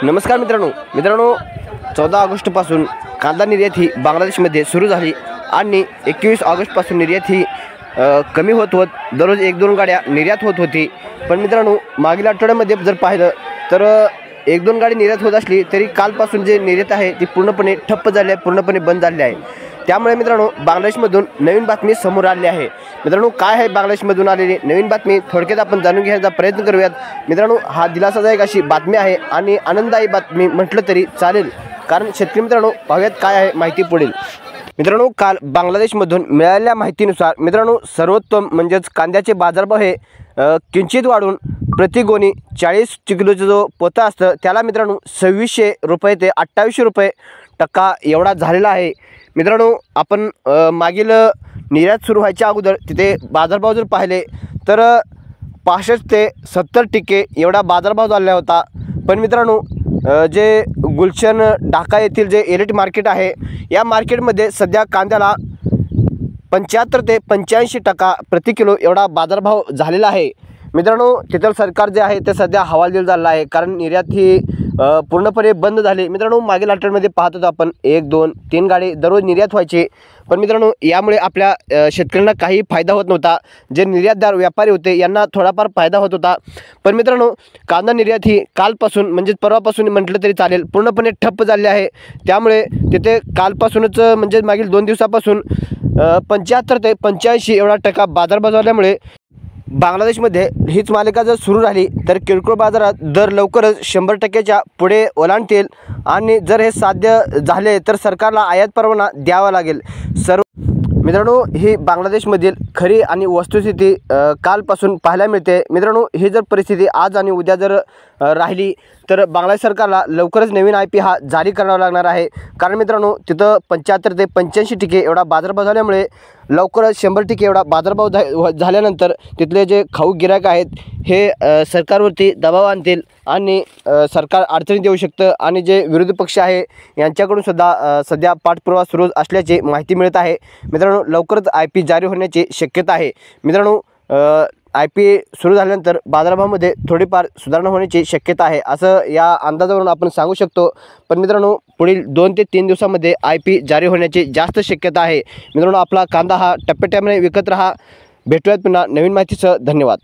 नमस्कार मित्रांनो 14 ऑगस्टपासून कांदा निर्यात ही बांगलादेशमध्ये सुरू झाली आणि 21 ऑगस्टपासून निर्यात ही कमी होत दररोज 1-2 गाड्या निर्यात होत होती। पण मित्रांनो मागील आठवड्यामध्ये जर पाहिलं तर 1-2 गाडी निर्यात होत असली तरी कालपासून जे निर्यात आहे ती पूर्णपणे ठप्प झाली आहे, पूर्णपणे बंद झाली आहे। त्यामुळे मित्रांनो बांगलादेशमधून नवीन बातमी समोर आली आहे। मित्रांनो काय आहे बांगलादेशमधून आलेली नवीन बातमी थोडक्यात आपण जाणून घेण्याचा प्रयत्न करूयात। मित्रांनो हा दिलासादायक अशी बातमी आहे आणि आनंददायी बातमी म्हटलं तरी चालेल, कारण शेतकरी मित्रांनो पाहूयात काय आहे माहिती पुढील। मित्रांनो काल बांगलादेशमधून मिळालेल्या माहितीनुसार मित्रांनो सर्वोत्तम म्हणजेच कांद्याचे बाजारभाव हे किंचित वाढून प्रति गोणी 40 किलोचा जो पोता असतं त्याला मित्रांनो 2600 रुपये ते 2800 रुपये टक्का एवढा झालेला आहे। मित्रांनो आपण मागील निर्यात सुरू व्हायच्या अगोदर तिथे बाजारभाव जर पाहिले तर 65 ते 70% एवढा बाजारभाव झालेला होता। पण मित्रांनो जे गुलशन ढाका येथील जे एलिट मार्केट आहे या मार्केटमध्ये सध्या कांद्याला 75 ते 85% प्रति किलो एवढा बाजारभाव झालेला आहे। मित्रांनो तिथलं सरकार जे आहे ते सध्या हवालदिल झालेलं आहे, कारण निर्यात ही पूर्णपणे बंद झाली। मित्रांनो मागील आठवड्यामध्ये पाहत होतो आपण 1-2-3 गाडी दररोज निर्यात व्हायची, पण मित्रांनो यामुळे आपल्या शेतकऱ्यांना काही फायदा होत नव्हता। जे निर्यातदार व्यापारी होते यांना थोडाफार फायदा होत होता। पण मित्रांनो कांदा निर्यात ही कालपासून म्हणजे परवापासून म्हटलं तरी चालेल पूर्णपणे ठप्प झाली आहे। त्यामुळे तिथे कालपासूनच म्हणजे मागील 2 दिवसापासून 75 ते 85 एवढा टक्का बाजारभाव झाल्यामुळे बांगलादेशमध्ये हीच मालिका जर सुरू राहिली तर किरकोळ बाजारात दर लवकरच 100%च्या पुढे ओलांडतील आणि जर हे साध्य झाले तर सरकारला आयात परवाना द्यावा लागेल। मित्रांनो ही बांगलादेशमधील खरी आणि वस्तुस्थिती कालपासून पाहायला मिळते। मित्रांनो ही जर परिस्थिती आज आणि उद्या जर राहिली तर बांगलादेश सरकारला लवकरच नवीन IP हा जारी करावा लागणार आहे, कारण मित्रांनो तिथं 75 ते 85% एवढा बाजारभाव झाल्यामुळे लवकरच 100% एवढा बाजारभाव झाल्यानंतर तिथले जे खाऊ गिरायक आहेत हे सरकारवरती दबाव आणतील आणि सरकार अडचणीत येऊ शकतं आणि जे विरोधी पक्ष आहे यांच्याकडून सुद्धा सध्या पाठपुरावा सुरू असल्याची माहिती मिळत आहे। मित्रांनो लवकरच IP जारी होण्याची शक्यता आहे। मित्रांनो IP सुरू झाल्यानंतर बाजारभावामध्ये थोडीफार सुधारणा होण्याची शक्यता आहे असं या अंदाजावरून आपण सांगू शकतो। पण मित्रांनो पुढील 2 ते 3 दिवसामध्ये IP जारी होण्याची जास्त शक्यता आहे। मित्रांनो आपला कांदा हा टप्प्याटप्प्याने विकत राहा। भेटूयात पुन्हा नवीन माहितीसह। धन्यवाद।